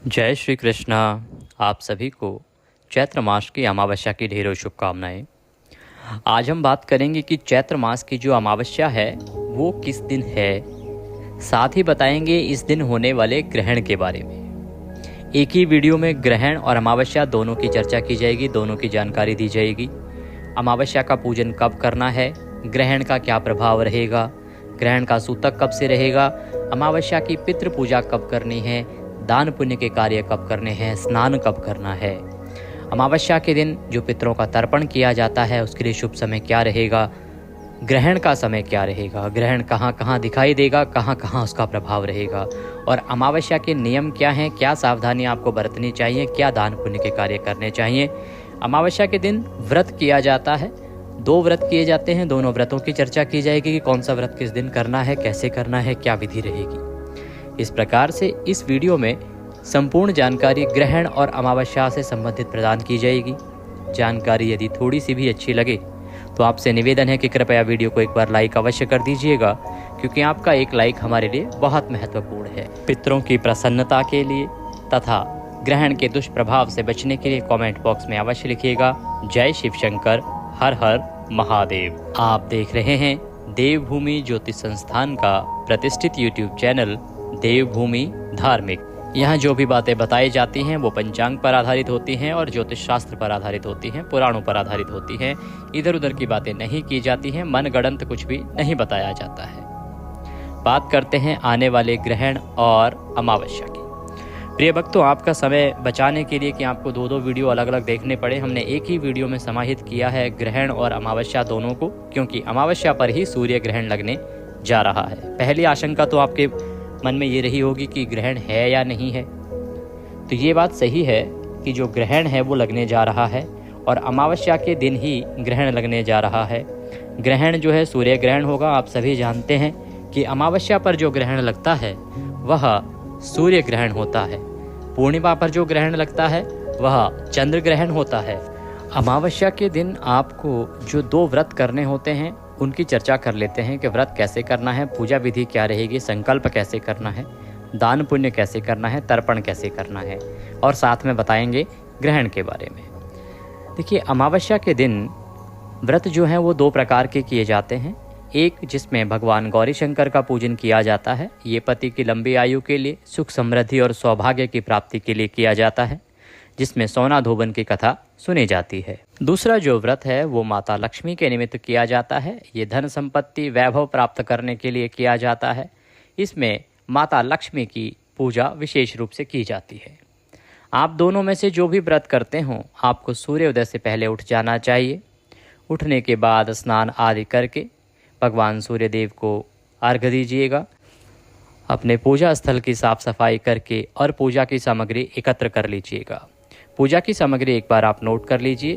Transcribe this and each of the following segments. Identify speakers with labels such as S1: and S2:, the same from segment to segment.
S1: जय श्री कृष्णा। आप सभी को चैत्र मास की अमावस्या की ढेरों शुभकामनाएं। आज हम बात करेंगे कि चैत्र मास की जो अमावस्या है वो किस दिन है, साथ ही बताएंगे इस दिन होने वाले ग्रहण के बारे में। एक ही वीडियो में ग्रहण और अमावस्या दोनों की चर्चा की जाएगी, दोनों की जानकारी दी जाएगी। अमावस्या का पूजन कब करना है, ग्रहण का क्या प्रभाव रहेगा, ग्रहण का सूतक कब से रहेगा, अमावस्या की पितृ पूजा कब करनी है, दान पुण्य के कार्य कब करने हैं, स्नान कब करना है, अमावस्या के दिन जो पितरों का तर्पण किया जाता है उसके लिए शुभ समय क्या रहेगा, ग्रहण का समय क्या रहेगा, ग्रहण कहाँ कहाँ दिखाई देगा, कहाँ कहाँ उसका प्रभाव रहेगा, और अमावस्या के नियम क्या हैं, क्या सावधानियाँ आपको बरतनी चाहिए, क्या दान पुण्य के कार्य करने चाहिए। अमावस्या के दिन व्रत किया जाता है, 2 व्रत किए जाते हैं, दोनों व्रतों की चर्चा की जाएगी कि कौन सा व्रत किस दिन करना है, कैसे करना है, क्या विधि रहेगी। इस प्रकार से इस वीडियो में संपूर्ण जानकारी ग्रहण और अमावस्या से संबंधित प्रदान की जाएगी। जानकारी यदि थोड़ी सी भी अच्छी लगे तो आपसे निवेदन है कि कृपया वीडियो को एक बार लाइक अवश्य कर दीजिएगा, क्योंकि आपका एक लाइक हमारे लिए बहुत महत्वपूर्ण है। पितरों की प्रसन्नता के लिए तथा ग्रहण के दुष्प्रभाव से बचने के लिए कमेंट बॉक्स में अवश्य लिखिएगा जय शिव शंकर, हर हर महादेव। आप देख रहे हैं देवभूमि ज्योतिष संस्थान का प्रतिष्ठित यूट्यूब चैनल देवभूमि धार्मिक। यहाँ जो भी बातें बताई जाती हैं वो पंचांग पर आधारित होती हैं और ज्योतिष शास्त्र पर आधारित होती हैं, पुराणों पर आधारित होती हैं। इधर उधर की बातें नहीं की जाती हैं, मनगढ़ंत कुछ भी नहीं बताया जाता है। बात करते हैं आने वाले ग्रहण और अमावस्या की। प्रिय भक्तों, आपका समय बचाने के लिए कि आपको 2 वीडियो अलग अलग देखने पड़े, हमने एक ही वीडियो में समाहित किया है ग्रहण और अमावस्या दोनों को, क्योंकि अमावस्या पर ही सूर्य ग्रहण लगने जा रहा है। पहली आशंका तो आपके मन में ये रही होगी कि ग्रहण है या नहीं है। तो ये बात सही है कि जो ग्रहण है वो लगने जा रहा है और अमावस्या के दिन ही ग्रहण लगने जा रहा है। ग्रहण जो है सूर्य ग्रहण होगा। आप सभी जानते हैं कि अमावस्या पर जो ग्रहण लगता है वह सूर्य ग्रहण होता है, पूर्णिमा पर जो ग्रहण लगता है वह चंद्र ग्रहण होता है। अमावस्या के दिन आपको जो 2 व्रत करने होते हैं उनकी चर्चा कर लेते हैं कि व्रत कैसे करना है, पूजा विधि क्या रहेगी, संकल्प कैसे करना है, दान पुण्य कैसे करना है, तर्पण कैसे करना है, और साथ में बताएंगे ग्रहण के बारे में। देखिए, अमावस्या के दिन व्रत जो हैं वो 2 प्रकार के किए जाते हैं। एक जिसमें भगवान गौरी शंकर का पूजन किया जाता है, ये पति की लंबी आयु के लिए, सुख समृद्धि और सौभाग्य की प्राप्ति के लिए किया जाता है, जिसमें सोना धोबन की कथा सुनी जाती है। दूसरा जो व्रत है वो माता लक्ष्मी के निमित्त किया जाता है। ये धन संपत्ति वैभव प्राप्त करने के लिए किया जाता है। इसमें माता लक्ष्मी की पूजा विशेष रूप से की जाती है। आप दोनों में से जो भी व्रत करते हों, आपको सूर्योदय से पहले उठ जाना चाहिए। उठने के बाद स्नान आदि करके भगवान सूर्यदेव को अर्घ्य दीजिएगा। अपने पूजा स्थल की साफ सफाई करके और पूजा की सामग्री एकत्र कर लीजिएगा। पूजा की सामग्री एक बार आप नोट कर लीजिए।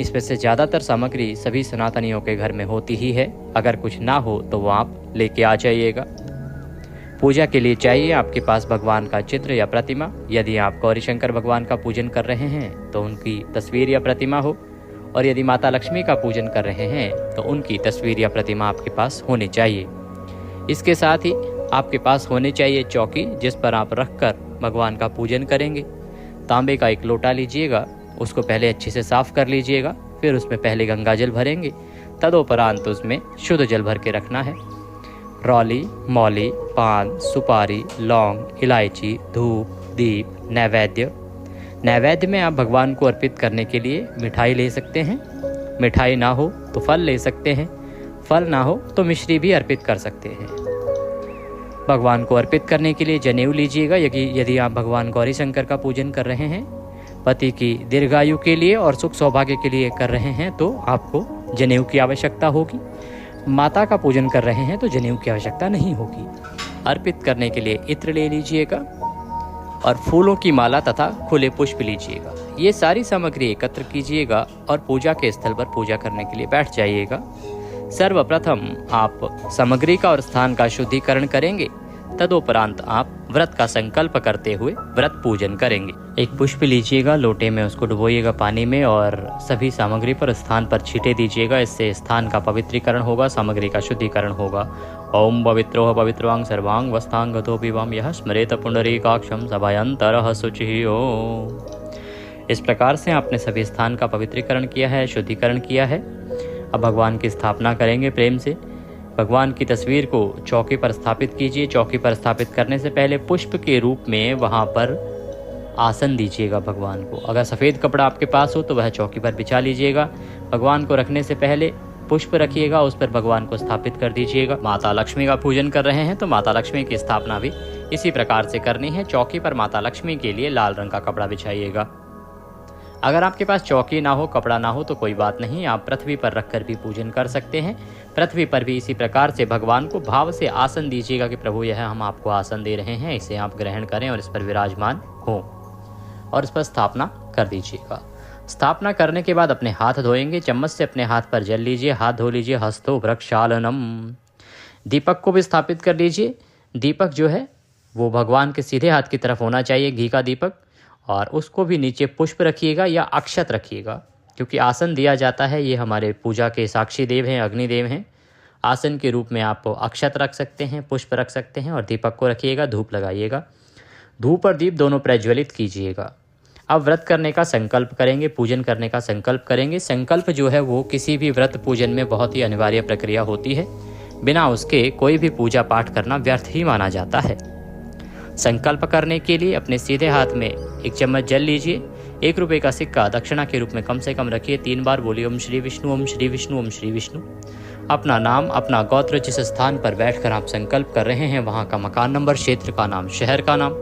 S1: इसमें से ज़्यादातर सामग्री सभी सनातनियों के घर में होती ही है। अगर कुछ ना हो तो वो आप लेके आ जाइएगा। पूजा के लिए चाहिए आपके पास भगवान का चित्र या प्रतिमा। यदि आप गौरी शंकर भगवान का पूजन कर रहे हैं तो उनकी तस्वीर या प्रतिमा हो, और यदि माता लक्ष्मी का पूजन कर रहे हैं तो उनकी तस्वीर या प्रतिमा आपके पास होनी चाहिए। इसके साथ ही आपके पास होनी चाहिए चौकी, जिस पर आप रखकर भगवान का पूजन करेंगे। तांबे का एक लोटा लीजिएगा, उसको पहले अच्छे से साफ कर लीजिएगा, फिर उसमें पहले गंगा जल भरेंगे, तदोपरांत उसमें शुद्ध जल भर के रखना है। रौली, मौली, पान, सुपारी, लौंग, इलायची, धूप, दीप, नैवेद्य में आप भगवान को अर्पित करने के लिए मिठाई ले सकते हैं। मिठाई ना हो तो फल ले सकते हैं, फल ना हो तो मिश्री भी अर्पित कर सकते हैं। भगवान को अर्पित करने के लिए जनेऊ लीजिएगा। यदि आप भगवान गौरी शंकर का पूजन कर रहे हैं, पति की दीर्घायु के लिए और सुख सौभाग्य के लिए कर रहे हैं तो आपको जनेऊ की आवश्यकता होगी। माता का पूजन कर रहे हैं तो जनेऊ की आवश्यकता नहीं होगी। अर्पित करने के लिए इत्र ले लीजिएगा और फूलों की माला तथा खुले पुष्प लीजिएगा। ये सारी सामग्री एकत्र कीजिएगा और पूजा के स्थल पर पूजा करने के लिए बैठ जाइएगा। सर्वप्रथम आप सामग्री का और स्थान का शुद्धिकरण करेंगे, तदोपरांत आप व्रत का संकल्प करते हुए व्रत पूजन करेंगे। एक पुष्प लीजिएगा, लोटे में उसको डुबोइएगा पानी में और सभी सामग्री पर स्थान पर छींटे दीजिएगा। इससे स्थान का पवित्रीकरण होगा, सामग्री का शुद्धिकरण होगा। ओम पवित्रोह पवित्रवांग सर्वांग वस्तांग गतो विवाम यह स्मरेत पुंडरीकाक्षम सभयंतरः शुचिः ओम। इस प्रकार से आपने सभी स्थान का पवित्रीकरण किया है, शुद्धिकरण किया है। अब भगवान की स्थापना करेंगे प्रेम से। भगवान की तस्वीर को चौकी पर स्थापित कीजिए। चौकी पर स्थापित करने से पहले पुष्प के रूप में वहाँ पर आसन दीजिएगा भगवान को। अगर सफ़ेद कपड़ा आपके पास हो तो वह चौकी पर बिछा लीजिएगा। भगवान को रखने से पहले पुष्प रखिएगा, उस पर भगवान को स्थापित कर दीजिएगा। माता लक्ष्मी का पूजन कर रहे हैं तो माता लक्ष्मी की स्थापना भी इसी प्रकार से करनी है। चौकी पर माता लक्ष्मी के लिए लाल रंग का कपड़ा बिछाइएगा। अगर आपके पास चौकी ना हो, कपड़ा ना हो तो कोई बात नहीं, आप पृथ्वी पर रखकर भी पूजन कर सकते हैं। पृथ्वी पर भी इसी प्रकार से भगवान को भाव से आसन दीजिएगा कि प्रभु यह हम आपको आसन दे रहे हैं, इसे आप ग्रहण करें और इस पर विराजमान हो और इस पर स्थापना कर दीजिएगा। स्थापना करने के बाद अपने हाथ धोएंगे। चम्मच से अपने हाथ पर जल लीजिए, हाथ धो लीजिए। हस्तो वृक्षालनम। दीपक को भी स्थापित कर लीजिए। दीपक जो है वो भगवान के सीधे हाथ की तरफ होना चाहिए, घी का दीपक, और उसको भी नीचे पुष्प रखिएगा या अक्षत रखिएगा, क्योंकि आसन दिया जाता है। ये हमारे पूजा के साक्षी देव हैं, अग्निदेव हैं। आसन के रूप में आप अक्षत रख सकते हैं, पुष्प रख सकते हैं और दीपक को रखिएगा। धूप लगाइएगा। धूप और दीप दोनों प्रज्वलित कीजिएगा। अब व्रत करने का संकल्प करेंगे, पूजन करने का संकल्प करेंगे। संकल्प जो है वो किसी भी व्रत पूजन में बहुत ही अनिवार्य प्रक्रिया होती है। बिना उसके कोई भी पूजा पाठ करना व्यर्थ ही माना जाता है। संकल्प करने के लिए अपने सीधे हाथ में 1 चम्मच जल लीजिए। 1 रुपये का सिक्का दक्षिणा के रूप में कम से कम रखिए। 3 बार बोलिए ओम श्री विष्णु, ओम श्री विष्णु, ओम श्री विष्णु। अपना नाम, अपना गोत्र, जिस स्थान पर बैठकर आप संकल्प कर रहे हैं वहाँ का मकान नंबर, क्षेत्र का नाम, शहर का नाम।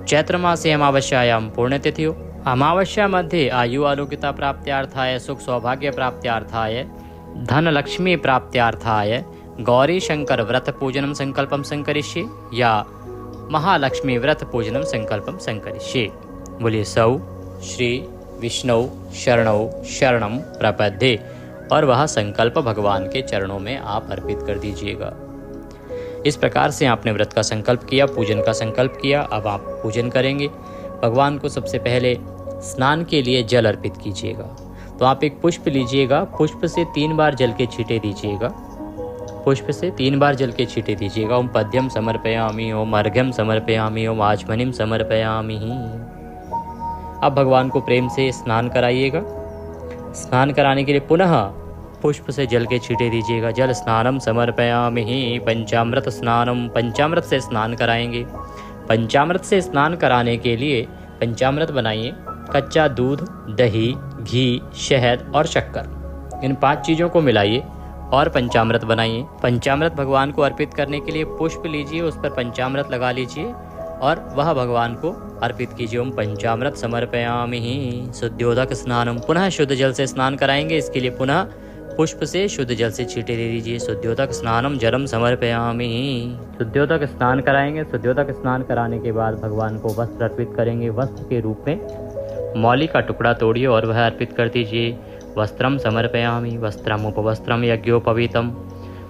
S1: चैत्र मासे अमावस्यायाम पुण्यतिथियो। अमावस्या मध्ये आयु आरोग्यता प्राप्त्यार्थाय, सुख सौभाग्य प्राप्त्यार्थाय, धन लक्ष्मी प्राप्त्यार्थाय गौरी शंकर व्रत पूजनम संकल्पम संकरिष्ये या महालक्ष्मी व्रत पूजनम संकल्पम संकरिष्ये। बोलिए सौ श्री विष्णु शरणौ शरणम प्रपद्ये और वह संकल्प भगवान के चरणों में आप अर्पित कर दीजिएगा। इस प्रकार से आपने व्रत का संकल्प किया, पूजन का संकल्प किया। अब आप पूजन करेंगे। भगवान को सबसे पहले स्नान के लिए जल अर्पित कीजिएगा। तो आप एक पुष्प लीजिएगा, पुष्प से 3 बार जल के छींटे दीजिएगा। पुष्प से 3 बार जल के छींटे दीजिएगा। ओम पद्यम समर्पयामि, ओम अर्घ्यम समर्पयामि, ओम आचमनीम समर्पयामि। अब भगवान को प्रेम से स्नान कराइएगा। स्नान कराने के लिए पुनः पुष्प से जल के छींटे दीजिएगा। जल स्नानम समर्पयामि, पंचामृत स्नानम, पंचामृत से स्नान कराएंगे। पंचामृत से स्नान कराने के लिए पंचामृत बनाइए। कच्चा दूध, दही, घी, शहद और शक्कर, इन 5 चीज़ों को मिलाइए और पंचामृत बनाइए। पंचामृत भगवान को अर्पित करने के लिए पुष्प लीजिए, उस पर पंचामृत लगा लीजिए और वह भगवान को अर्पित कीजिए। ओम पंचामृत समर्पयामि शुद्धोदक स्नानम। पुनः शुद्ध जल से स्नान कराएंगे। इसके लिए पुनः पुष्प से शुद्ध जल से छींटे दे दीजिए। शुद्धोदक स्नानम जलम समर्पयामि। शुद्धोदक स्नान कराएंगे। शुद्धोदक स्नान कराने के बाद भगवान को वस्त्र अर्पित करेंगे। वस्त्र के रूप में मौली का टुकड़ा तोड़िए और वह अर्पित कर दीजिए। वस्त्रम समर्पयामि, वस्त्रम उपवस्त्रम यज्ञोपवीतम।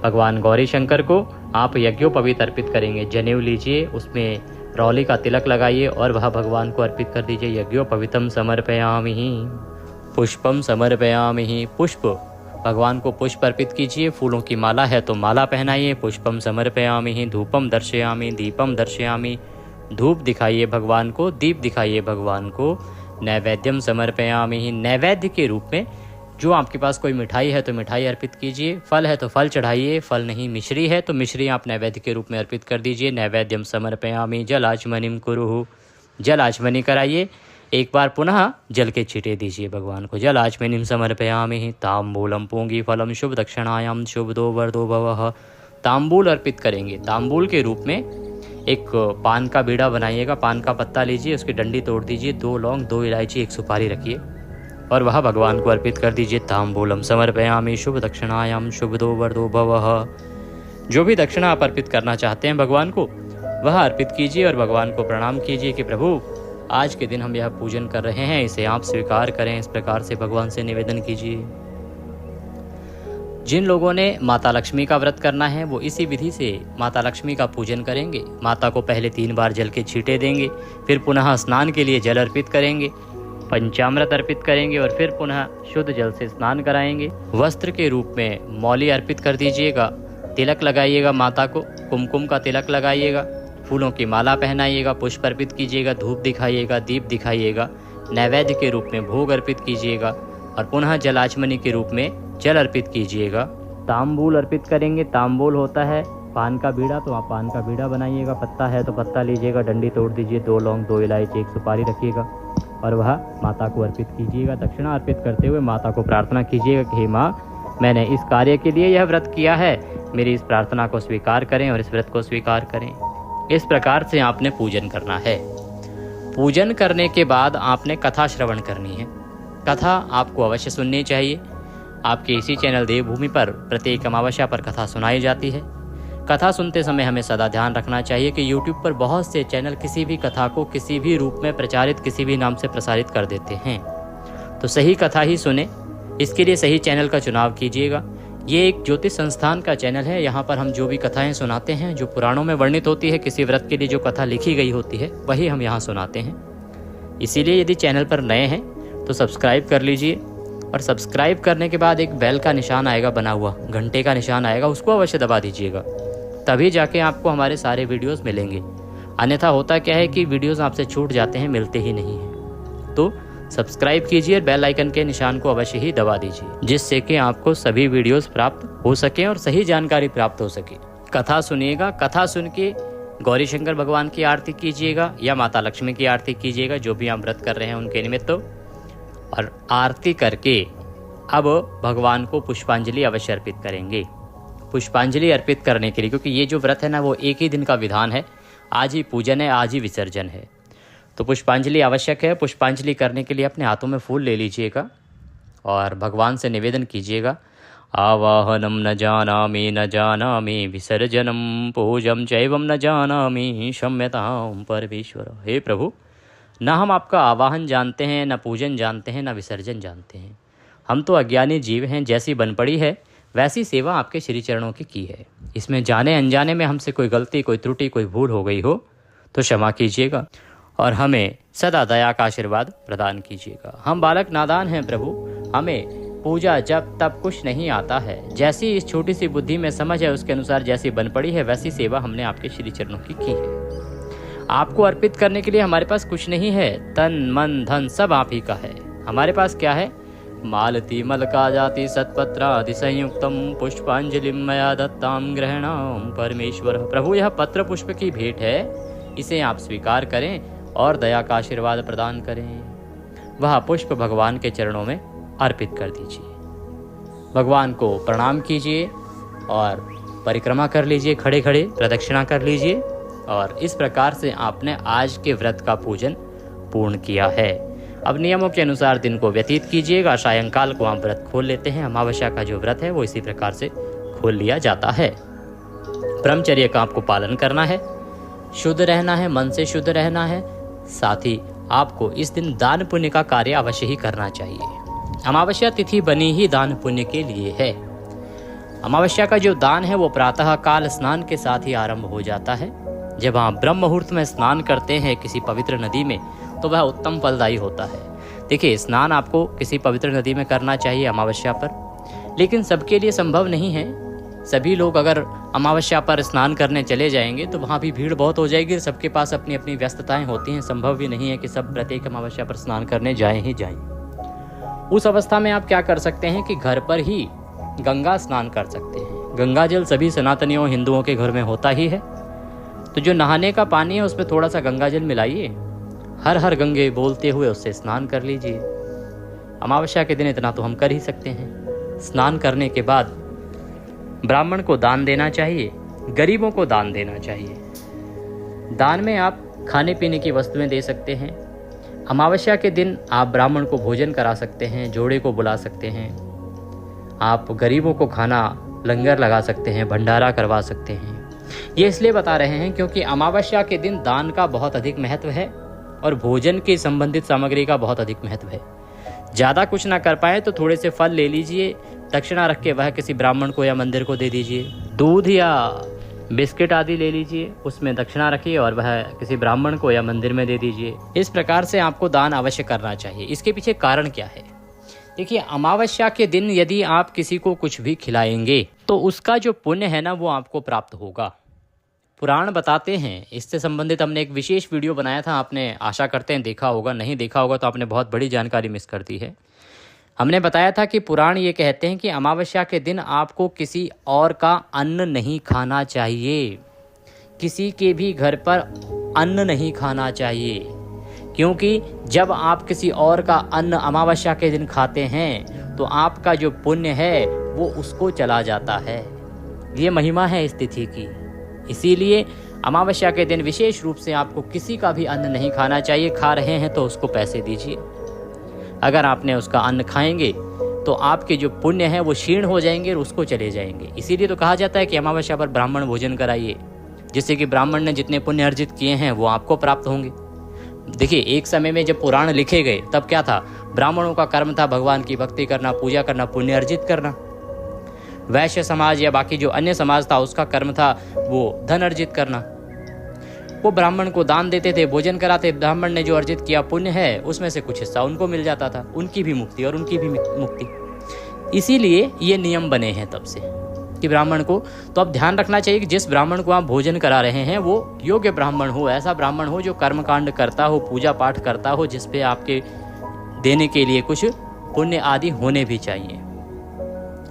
S1: भगवान गौरी शंकर को आप यज्ञोपवीत अर्पित करेंगे। जनेऊ लीजिए, उसमें रौली का तिलक लगाइए और वह भगवान को अर्पित कर दीजिए। यज्ञोपवीतम समर्पयामि। पुष्पम समर्पयामि। पुष्प, भगवान को पुष्प अर्पित कीजिए। फूलों की माला है तो माला पहनाइए। पुष्पम समर्पयामि। धूपम दर्शयामि, दीपम दर्शयामि। धूप दिखाइए भगवान को, दीप दिखाइए भगवान को। नैवेद्यम समर्पयामि। नैवेद्य के रूप में जो आपके पास कोई मिठाई है तो मिठाई अर्पित कीजिए। फल है तो फल चढ़ाइए, फल नहीं मिश्री है तो मिश्री आप नैवेद्य के रूप में अर्पित कर दीजिए। नैवेद्यम समर्पयामि। जल आचमनीम कुरुः। जल आचमनी कराइए। एक बार पुनः जल के छींटे दीजिए भगवान को। जल आचमनीम समर्पयामि। तांबूलम पूंगी फलम शुभ दक्षिणायाम शुभ दो वरदो भवः। तांबूल अर्पित करेंगे। तांबूल के रूप में एक पान का बीड़ा बनाइएगा। पान का पत्ता लीजिए, उसकी डंडी तोड़ दीजिए। 2 लौंग, 2 इलायची, 1 सुपारी रखिए और वह भगवान को अर्पित कर दीजिए। तांबूलम समर्पयामि शुभ दक्षिणायाम शुभ दो वरदो भवः। जो भी दक्षिणा आप अर्पित करना चाहते हैं भगवान को वह अर्पित कीजिए और भगवान को प्रणाम कीजिए कि प्रभु आज के दिन हम यह पूजन कर रहे हैं, इसे आप स्वीकार करें। इस प्रकार से भगवान से निवेदन कीजिए। जिन लोगों ने माता लक्ष्मी का व्रत करना है वो इसी विधि से माता लक्ष्मी का पूजन करेंगे। माता को पहले 3 बार जल के छींटे देंगे, फिर पुनः स्नान के लिए जल अर्पित करेंगे, पंचामृत अर्पित करेंगे और फिर पुनः शुद्ध जल से स्नान कराएंगे। वस्त्र के रूप में मौली अर्पित कर दीजिएगा, तिलक लगाइएगा, माता को कुमकुम का तिलक लगाइएगा, फूलों की माला पहनाइएगा, पुष्प अर्पित कीजिएगा, धूप दिखाइएगा, दीप दिखाइएगा, नैवेद्य के रूप में भोग अर्पित कीजिएगा और पुनः जलाचमनी के रूप में जल अर्पित कीजिएगा। तांबूल अर्पित करेंगे। तांबूल होता है पान का बीड़ा, तो आप पान का बीड़ा बनाइएगा, पत्ता है तो पत्ता लीजिएगा, डंडी तोड़ दीजिए, 2 लौंग, 2 इलायची, 1 सुपारी रखिएगा और वह माता को अर्पित कीजिएगा। दक्षिणा अर्पित करते हुए माता को प्रार्थना कीजिएगा कि हे माँ, मैंने इस कार्य के लिए यह व्रत किया है, मेरी इस प्रार्थना को स्वीकार करें और इस व्रत को स्वीकार करें। इस प्रकार से आपने पूजन करना है। पूजन करने के बाद आपने कथा श्रवण करनी है। कथा आपको अवश्य सुननी चाहिए। आपके इसी चैनल देवभूमि पर प्रत्येक अमावस्या पर कथा सुनाई जाती है। कथा सुनते समय हमें सदा ध्यान रखना चाहिए कि YouTube पर बहुत से चैनल किसी भी कथा को किसी भी रूप में प्रचारित, किसी भी नाम से प्रसारित कर देते हैं। तो सही कथा ही सुने, इसके लिए सही चैनल का चुनाव कीजिएगा। ये एक ज्योतिष संस्थान का चैनल है। यहाँ पर हम जो भी कथाएं सुनाते हैं, जो पुराणों में वर्णित होती है, किसी व्रत के लिए जो कथा लिखी गई होती है, वही हम यहाँ सुनाते हैं। इसीलिए यदि चैनल पर नए हैं तो सब्सक्राइब कर लीजिए और सब्सक्राइब करने के बाद एक बेल का निशान आएगा, बना हुआ घंटे का निशान आएगा, उसको अवश्य दबा दीजिएगा, तभी जाके आपको हमारे सारे वीडियोस मिलेंगे। अन्यथा होता क्या है कि वीडियोस आपसे छूट जाते हैं, मिलते ही नहीं हैं। तो सब्सक्राइब कीजिए, बेल आइकन के निशान को अवश्य ही दबा दीजिए, जिससे कि आपको सभी वीडियोस प्राप्त हो सके और सही जानकारी प्राप्त हो सके। कथा सुनिएगा, कथा सुन के गौरी शंकर भगवान की आरती कीजिएगा या माता लक्ष्मी की आरती कीजिएगा, जो भी आप व्रत कर रहे हैं उनके निमित्त। और आरती करके अब भगवान को पुष्पांजलि अवश्य अर्पित करेंगे। पुष्पांजलि अर्पित करने के लिए, क्योंकि ये जो व्रत है ना, वो एक ही दिन का विधान है, आज ही पूजन है, आज ही विसर्जन है, तो पुष्पांजलि आवश्यक है। पुष्पांजलि करने के लिए अपने हाथों में फूल ले लीजिएगा और भगवान से निवेदन कीजिएगा, आवाहनम न जानामि न जानामि विसर्जनम पूजम चैवम न जानामि क्षम्यतां परमेश्वर। हे प्रभु, न हम आपका आवाहन जानते हैं, न पूजन जानते हैं, न विसर्जन जानते हैं। हम तो अज्ञानी जीव हैं, जैसी बन पड़ी है वैसी सेवा आपके श्री चरणों की है। इसमें जाने अनजाने में हमसे कोई गलती, कोई त्रुटि, कोई भूल हो गई हो तो क्षमा कीजिएगा और हमें सदा दया का आशीर्वाद प्रदान कीजिएगा। हम बालक नादान हैं प्रभु, हमें पूजा जब तब कुछ नहीं आता है। जैसी इस छोटी सी बुद्धि में समझ है, उसके अनुसार जैसी बन पड़ी है वैसी सेवा हमने आपके श्री चरणों की है। आपको अर्पित करने के लिए हमारे पास कुछ नहीं है, तन मन धन सब आप ही का है। हमारे पास क्या है? मालती मलका जाति सत्पत्रादि संयुक्तम पुष्पांजलिम मया दत्ताम ग्रहणाम परमेश्वर। प्रभु, यह पत्र पुष्प की भेंट है, इसे आप स्वीकार करें और दया का आशीर्वाद प्रदान करें। वह पुष्प भगवान के चरणों में अर्पित कर दीजिए, भगवान को प्रणाम कीजिए और परिक्रमा कर लीजिए, खड़े खड़े प्रदक्षिणा कर लीजिए। और इस प्रकार से आपने आज के व्रत का पूजन पूर्ण किया है। अब नियमों के अनुसार दिन को व्यतीत कीजिएगा। सायंकाल को आप व्रत खोल लेते हैं। अमावस्या का जो व्रत है वो इसी प्रकार से खोल लिया जाता है। ब्रह्मचर्य का आपको पालन करना है, शुद्ध रहना है, मन से शुद्ध रहना है। साथ ही आपको इस दिन दान पुण्य का कार्य अवश्य ही करना चाहिए। अमावस्या तिथि बनी ही दान पुण्य के लिए है। अमावस्या का जो दान है वो प्रातः काल स्नान के साथ ही आरंभ हो जाता है। जब आप ब्रह्म मुहूर्त में स्नान करते हैं किसी पवित्र नदी में तो वह उत्तम फलदायी होता है। देखिए, स्नान आपको किसी पवित्र नदी में करना चाहिए अमावस्या पर, लेकिन सबके लिए संभव नहीं है। सभी लोग अगर अमावस्या पर स्नान करने चले जाएंगे तो वहाँ भी भीड़ बहुत हो जाएगी। सबके पास अपनी अपनी व्यस्तताएं होती हैं, संभव भी नहीं है कि सब प्रत्येक अमावस्या पर स्नान करने जाएं ही जाएं। उस अवस्था में आप क्या कर सकते हैं कि घर पर ही गंगा स्नान कर सकते हैं। गंगा जल सभी सनातनियों हिंदुओं के घर में होता ही है, तो जो नहाने का पानी है उसमें थोड़ा सा गंगा जल मिलाइए, हर हर गंगे बोलते हुए उससे स्नान कर लीजिए। अमावस्या के दिन इतना तो हम कर ही सकते हैं। स्नान करने के बाद ब्राह्मण को दान देना चाहिए, गरीबों को दान देना चाहिए। दान में आप खाने पीने की वस्तुएं दे सकते हैं। अमावस्या के दिन आप ब्राह्मण को भोजन करा सकते हैं, जोड़े को बुला सकते हैं, आप गरीबों को खाना लंगर लगा सकते हैं, भंडारा करवा सकते हैं। ये इसलिए बता रहे हैं क्योंकि अमावस्या के दिन दान का बहुत अधिक महत्व है और भोजन की संबंधित सामग्री का बहुत अधिक महत्व है। ज़्यादा कुछ ना कर पाए तो थोड़े से फल ले लीजिए, दक्षिणा रख के वह किसी ब्राह्मण को या मंदिर को दे दीजिए। दूध या बिस्किट आदि ले लीजिए, उसमें दक्षिणा रखिए और वह किसी ब्राह्मण को या मंदिर में दे दीजिए। इस प्रकार से आपको दान अवश्य करना चाहिए। इसके पीछे कारण क्या है? देखिए, अमावस्या के दिन यदि आप किसी को कुछ भी खिलाएंगे तो उसका जो पुण्य है ना वो आपको प्राप्त होगा। पुराण बताते हैं, इससे संबंधित हमने एक विशेष वीडियो बनाया था, आपने आशा करते हैं देखा होगा, नहीं देखा होगा तो आपने बहुत बड़ी जानकारी मिस कर दी है। हमने बताया था कि पुराण ये कहते हैं कि अमावस्या के दिन आपको किसी और का अन्न नहीं खाना चाहिए, किसी के भी घर पर अन्न नहीं खाना चाहिए, क्योंकि जब आप किसी और का अन्न अमावस्या के दिन खाते हैं तो आपका जो पुण्य है वो उसको चला जाता है। ये महिमा है इस तिथि की। इसीलिए अमावस्या के दिन विशेष रूप से आपको किसी का भी अन्न नहीं खाना चाहिए। खा रहे हैं तो उसको पैसे दीजिए। अगर आपने उसका अन्न खाएंगे तो आपके जो पुण्य है वो क्षीण हो जाएंगे और उसको चले जाएंगे। इसीलिए तो कहा जाता है कि अमावस्या पर ब्राह्मण भोजन कराइए, जिससे कि ब्राह्मण ने जितने पुण्य अर्जित किए हैं वो आपको प्राप्त होंगे। देखिए, एक समय में जब पुराण लिखे गए तब क्या था? ब्राह्मणों का कर्म था भगवान की भक्ति करना, पूजा करना, पुण्य अर्जित करना। वैश्य समाज या बाकी जो अन्य समाज था उसका कर्म था वो धन अर्जित करना। वो ब्राह्मण को दान देते थे, भोजन कराते। ब्राह्मण ने जो अर्जित किया पुण्य है उसमें से कुछ हिस्सा उनको मिल जाता था, उनकी भी मुक्ति और उनकी भी मुक्ति। इसीलिए ये नियम बने हैं तब से कि ब्राह्मण को, तो अब ध्यान रखना चाहिए कि जिस ब्राह्मण को आप भोजन करा रहे हैं वो योग्य ब्राह्मण हो, ऐसा ब्राह्मण हो जो कर्मकांड करता हो, पूजा पाठ करता हो, जिस पे आपके देने के लिए कुछ पुण्य आदि होने भी चाहिए।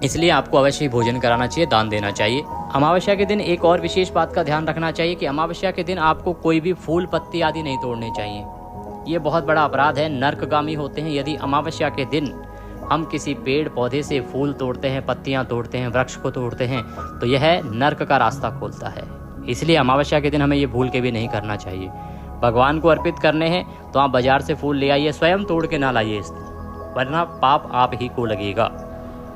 S1: इसलिए आपको अवश्य ही भोजन कराना चाहिए, दान देना चाहिए। अमावस्या के दिन एक और विशेष बात का ध्यान रखना चाहिए कि अमावस्या के दिन आपको कोई भी फूल पत्ती आदि नहीं तोड़ने चाहिए। ये बहुत बड़ा अपराध है, नरकगामी होते हैं। यदि अमावस्या के दिन हम किसी पेड़ पौधे से फूल तोड़ते हैं, पत्तियां तोड़ते हैं, वृक्ष को तोड़ते हैं तो यह नर्क का रास्ता खोलता है। इसलिए अमावस्या के दिन हमें ये भूल के भी नहीं करना चाहिए। भगवान को अर्पित करने हैं तो आप बाजार से फूल ले आइए, स्वयं तोड़ के ना लाइए, वरना पाप आप ही को लगेगा।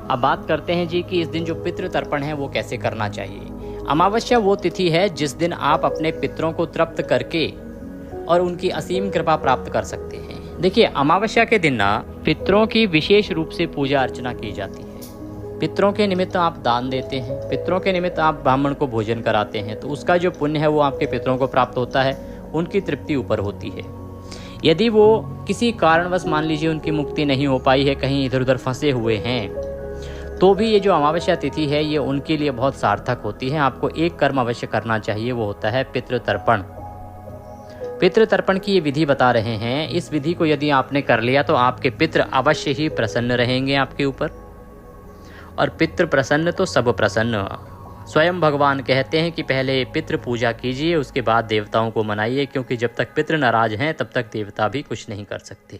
S1: अब बात करते हैं जी कि इस दिन जो पितृ तर्पण है वो कैसे करना चाहिए। अमावस्या वो तिथि है जिस दिन आप अपने पितरों को तृप्त करके और उनकी असीम कृपा प्राप्त कर सकते हैं। देखिए, अमावस्या के दिन ना पितरों की विशेष रूप से पूजा अर्चना की जाती है। पितरों के निमित्त आप दान देते हैं, पितरों के निमित्त आप ब्राह्मण को भोजन कराते हैं, तो उसका जो पुण्य है वो आपके पितरों को प्राप्त होता है, उनकी तृप्ति ऊपर होती है। यदि वो किसी कारणवश मान लीजिए उनकी मुक्ति नहीं हो पाई है, कहीं इधर उधर फंसे हुए हैं, तो भी ये जो अमावस्या तिथि है ये उनके लिए बहुत सार्थक होती है। आपको एक कर्म अवश्य करना चाहिए, वो होता है पितृतर्पण। पितृतर्पण की ये विधि बता रहे हैं। इस विधि को यदि आपने कर लिया तो आपके पितृ अवश्य ही प्रसन्न रहेंगे आपके ऊपर, और पितृ प्रसन्न तो सब प्रसन्न। स्वयं भगवान कहते हैं कि पहले पितृ पूजा कीजिए, उसके बाद देवताओं को मनाइए, क्योंकि जब तक पितृ नाराज हैं तब तक देवता भी कुछ नहीं कर सकते।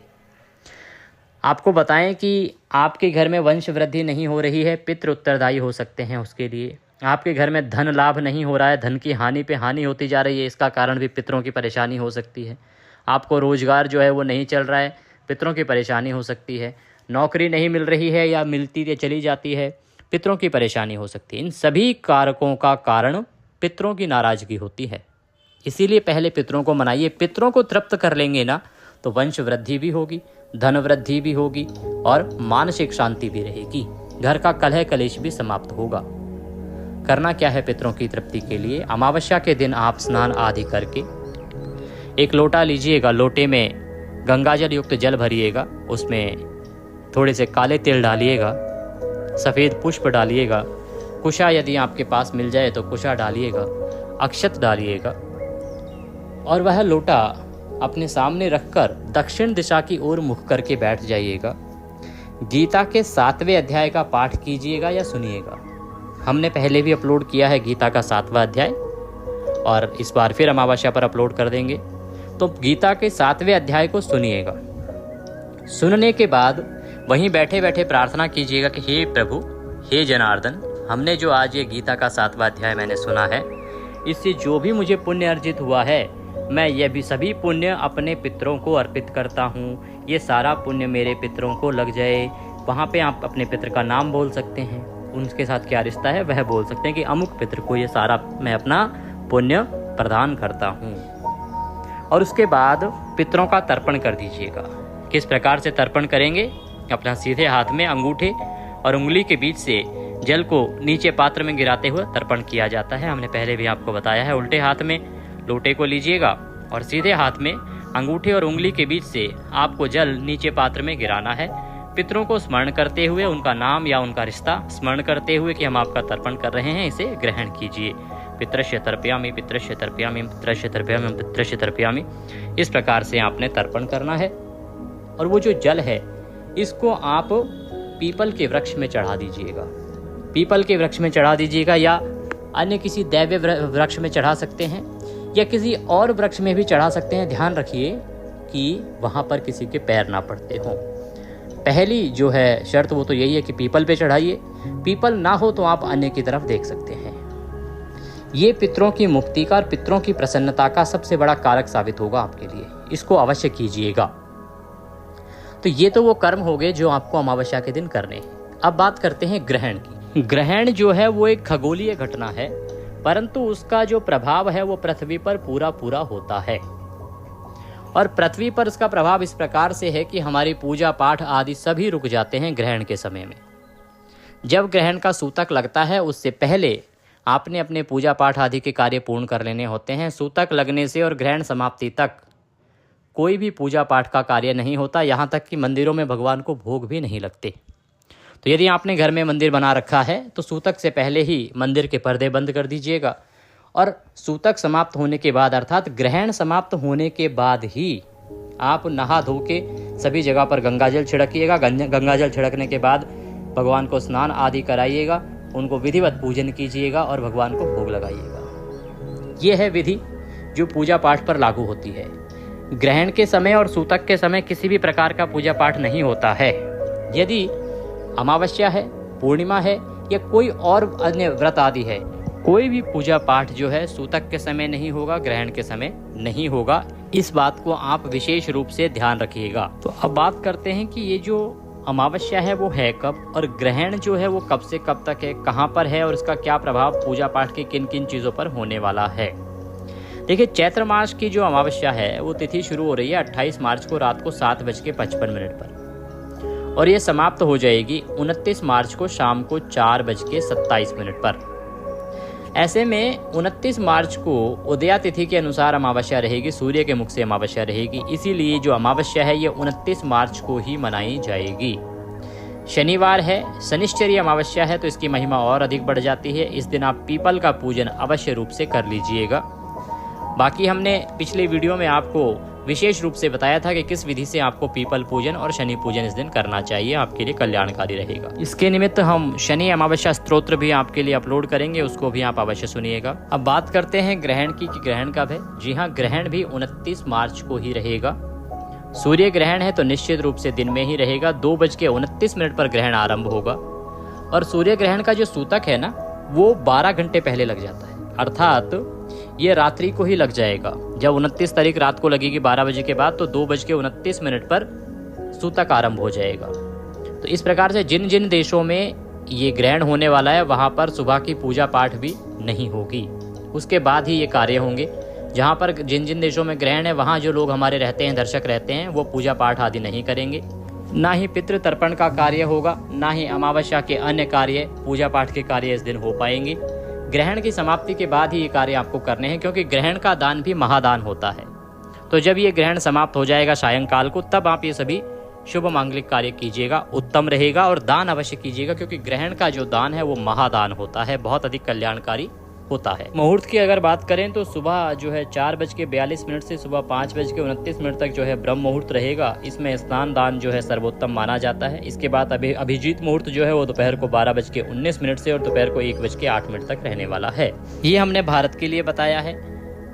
S1: आपको बताएं कि आपके घर में वंश वृद्धि नहीं हो रही है, पितृ उत्तरदायी हो सकते हैं उसके लिए। आपके घर में धन लाभ नहीं हो रहा है, धन की हानि पे हानि होती जा रही है, इसका कारण भी पितरों की परेशानी हो सकती है। आपको रोजगार जो है वो नहीं चल रहा है, पितरों की परेशानी हो सकती है। नौकरी नहीं मिल रही है या मिलती है चली जाती है, पितरों की परेशानी हो सकती है। इन सभी कारकों का कारण पितरों की नाराजगी होती है। इसीलिए पहले पितरों को मनाइए। पितरों को तृप्त कर लेंगे ना तो वंश वृद्धि भी होगी, धन वृद्धि भी होगी और मानसिक शांति भी रहेगी। घर का कलह कलेश भी समाप्त होगा। करना क्या है पितरों की तृप्ति के लिए? अमावस्या के दिन आप स्नान आदि करके एक लोटा लीजिएगा, लोटे में गंगाजल युक्त जल भरिएगा, उसमें थोड़े से काले तिल डालिएगा, सफ़ेद पुष्प डालिएगा, कुशा यदि आपके पास मिल जाए तो कुशा डालिएगा, अक्षत डालिएगा, और वह लोटा अपने सामने रखकर दक्षिण दिशा की ओर मुख करके बैठ जाइएगा। गीता के 7वें अध्याय का पाठ कीजिएगा या सुनिएगा। हमने पहले भी अपलोड किया है गीता का 7वां अध्याय, और इस बार फिर अमावस्या पर अपलोड कर देंगे। तो गीता के 7वें अध्याय को सुनिएगा। सुनने के बाद वहीं बैठे बैठे प्रार्थना कीजिएगा कि हे प्रभु, हे जनार्दन, हमने जो आज ये गीता का 7वां अध्याय मैंने सुना है, इससे जो भी मुझे पुण्य अर्जित हुआ है, मैं ये भी सभी पुण्य अपने पितरों को अर्पित करता हूँ। ये सारा पुण्य मेरे पितरों को लग जाए। वहाँ पे आप अपने पितर का नाम बोल सकते हैं, उनके साथ क्या रिश्ता है वह बोल सकते हैं कि अमुक पितर को ये सारा मैं अपना पुण्य प्रदान करता हूँ। और उसके बाद पितरों का तर्पण कर दीजिएगा। किस प्रकार से तर्पण करेंगे? अपना सीधे हाथ में अंगूठे और उंगली के बीच से जल को नीचे पात्र में गिराते हुए तर्पण किया जाता है। हमने पहले भी आपको बताया है। उल्टे हाथ में लोटे को लीजिएगा और सीधे हाथ में अंगूठे और उंगली के बीच से आपको जल नीचे पात्र में गिराना है। पितरों को स्मरण करते हुए, उनका नाम या उनका रिश्ता स्मरण करते हुए कि हम आपका तर्पण कर रहे हैं, इसे ग्रहण कीजिए। पितृश्य तर्पयामि, पितृश्य तर्पयामि, पितृश्य तर्पयामि, पितृश्य तर्पयामि। इस प्रकार से आपने तर्पण करना है। और वो जो जल है इसको आप पीपल के वृक्ष में चढ़ा दीजिएगा। पीपल के वृक्ष में चढ़ा दीजिएगा या अन्य किसी दैव्य वृक्ष में चढ़ा सकते हैं या किसी और वृक्ष में भी चढ़ा सकते हैं। ध्यान रखिए कि वहाँ पर किसी के पैर ना पड़ते हों। पहली जो है शर्त वो तो यही है कि पीपल पे चढ़ाइए। पीपल ना हो तो आप अन्य की तरफ देख सकते हैं। ये पितरों की मुक्ति का और पितरों की प्रसन्नता का सबसे बड़ा कारक साबित होगा आपके लिए। इसको अवश्य कीजिएगा। तो ये तो वो कर्म हो गए जो आपको अमावस्या के दिन करने हैं। अब बात करते हैं ग्रहण की। ग्रहण जो है वो एक खगोलीय घटना है, परंतु उसका जो प्रभाव है वो पृथ्वी पर पूरा पूरा होता है। और पृथ्वी पर इसका प्रभाव इस प्रकार से है कि हमारी पूजा पाठ आदि सभी रुक जाते हैं ग्रहण के समय में। जब ग्रहण का सूतक लगता है उससे पहले आपने अपने पूजा पाठ आदि के कार्य पूर्ण कर लेने होते हैं। सूतक लगने से और ग्रहण समाप्ति तक कोई भी पूजा पाठ का कार्य नहीं होता, यहाँ तक कि मंदिरों में भगवान को भोग भी नहीं लगते। तो यदि आपने घर में मंदिर बना रखा है तो सूतक से पहले ही मंदिर के पर्दे बंद कर दीजिएगा और सूतक समाप्त होने के बाद अर्थात ग्रहण समाप्त होने के बाद ही आप नहा धो के सभी जगह पर गंगाजल छिड़किएगा। गंगाजल छिड़कने के बाद भगवान को स्नान आदि कराइएगा, उनको विधिवत पूजन कीजिएगा और भगवान को भोग लगाइएगा। यह है विधि जो पूजा पाठ पर लागू होती है। ग्रहण के समय और सूतक के समय किसी भी प्रकार का पूजा पाठ नहीं होता है। यदि अमावस्या है, पूर्णिमा है या कोई और अन्य व्रत आदि है, कोई भी पूजा पाठ जो है सूतक के समय नहीं होगा, ग्रहण के समय नहीं होगा। इस बात को आप विशेष रूप से ध्यान रखिएगा। तो अब बात करते हैं कि ये जो अमावस्या है वो है कब और ग्रहण जो है वो कब से कब तक है, कहाँ पर है और इसका क्या प्रभाव पूजा पाठ के किन किन चीज़ों पर होने वाला है। देखिए, चैत्र मास की जो अमावस्या है वो तिथि शुरू हो रही है 28 मार्च को रात को 7:55 पर और ये समाप्त हो जाएगी 29 मार्च को शाम को 4:27 पर। ऐसे में 29 मार्च को उदया तिथि के अनुसार अमावस्या रहेगी, सूर्य के मुख से अमावस्या रहेगी। इसीलिए जो अमावस्या है ये 29 मार्च को ही मनाई जाएगी। शनिवार है, शनिश्चरी अमावस्या है, तो इसकी महिमा और अधिक बढ़ जाती है। इस दिन आप पीपल का पूजन अवश्य रूप से कर लीजिएगा। बाकी हमने पिछले वीडियो में आपको विशेष रूप से बताया था कि किस विधि से आपको पीपल पूजन और शनि पूजन इस दिन करना चाहिए, आपके लिए कल्याणकारी रहेगा। इसके निमित्त हम शनि अमावस्या स्तोत्र भी आपके लिए अपलोड करेंगे, उसको भी आप अवश्य सुनिएगा। अब बात करते हैं ग्रहण की कि ग्रहण कब है। जी हाँ, ग्रहण भी 29 मार्च को ही रहेगा। सूर्य ग्रहण है तो निश्चित रूप से दिन में ही रहेगा। 2:29 पर ग्रहण आरंभ होगा और सूर्य ग्रहण का जो सूतक है ना वो 12 घंटे पहले लग जाता है, अर्थात ये रात्रि को ही लग जाएगा। जब 29 तारीख रात को लगेगी 12 बजे के बाद तो 2:29 पर सूतक आरंभ हो जाएगा। तो इस प्रकार से जिन जिन देशों में ये ग्रहण होने वाला है वहाँ पर सुबह की पूजा पाठ भी नहीं होगी, उसके बाद ही ये कार्य होंगे। जहाँ पर जिन जिन देशों में ग्रहण है वहाँ जो लोग हमारे रहते हैं, दर्शक रहते हैं, वो पूजा पाठ आदि नहीं करेंगे। ना ही पितृ तर्पण का कार्य होगा, ना ही अमावस्या के अन्य कार्य, पूजा पाठ के कार्य इस दिन हो पाएंगे। ग्रहण की समाप्ति के बाद ही ये कार्य आपको करने हैं, क्योंकि ग्रहण का दान भी महादान होता है। तो जब ये ग्रहण समाप्त हो जाएगा सायंकाल को, तब आप ये सभी शुभ मांगलिक कार्य कीजिएगा, उत्तम रहेगा। और दान अवश्य कीजिएगा, क्योंकि ग्रहण का जो दान है वो महादान होता है, बहुत अधिक कल्याणकारी होता है। मुहूर्त की अगर बात करें तो सुबह जो है 4:42 से सुबह 5:29 तक जो है ब्रह्म मुहूर्त रहेगा। इसमें स्नान दान जो है सर्वोत्तम माना जाता है। इसके बाद अभिजीत मुहूर्त जो है वो दोपहर को 12:19 से और दोपहर को 1:08 तक रहने वाला है। ये हमने भारत के लिए बताया है।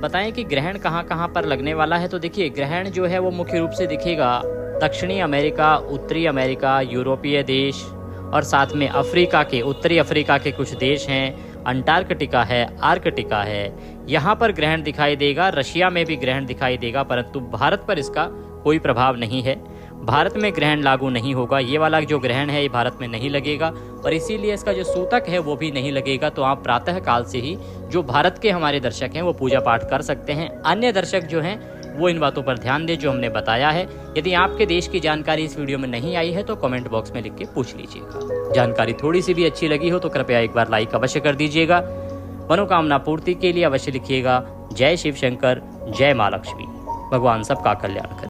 S1: बताएं कि ग्रहण कहाँ कहाँ पर लगने वाला है। तो देखिए, ग्रहण जो है वो मुख्य रूप से दिखेगा दक्षिणी अमेरिका, उत्तरी अमेरिका, यूरोपीय देश और साथ में अफ्रीका के, उत्तरी अफ्रीका के कुछ देश हैं, अंटार्कटिका है, आर्कटिका है, यहाँ पर ग्रहण दिखाई देगा। रशिया में भी ग्रहण दिखाई देगा, परंतु भारत पर इसका कोई प्रभाव नहीं है। भारत में ग्रहण लागू नहीं होगा। ये वाला जो ग्रहण है ये भारत में नहीं लगेगा और इसीलिए इसका जो सूतक है वो भी नहीं लगेगा। तो आप प्रातः काल से ही जो भारत के हमारे दर्शक हैं वो पूजा पाठ कर सकते हैं। अन्य दर्शक जो हैं वो इन बातों पर ध्यान दे जो हमने बताया है। यदि आपके देश की जानकारी इस वीडियो में नहीं आई है तो कमेंट बॉक्स में लिख के पूछ लीजिएगा। जानकारी थोड़ी सी भी अच्छी लगी हो तो कृपया एक बार लाइक अवश्य कर दीजिएगा। मनोकामना पूर्ति के लिए अवश्य लिखिएगा जय शिव शंकर, जय माँ लक्ष्मी। भगवान सबका कल्याण करे।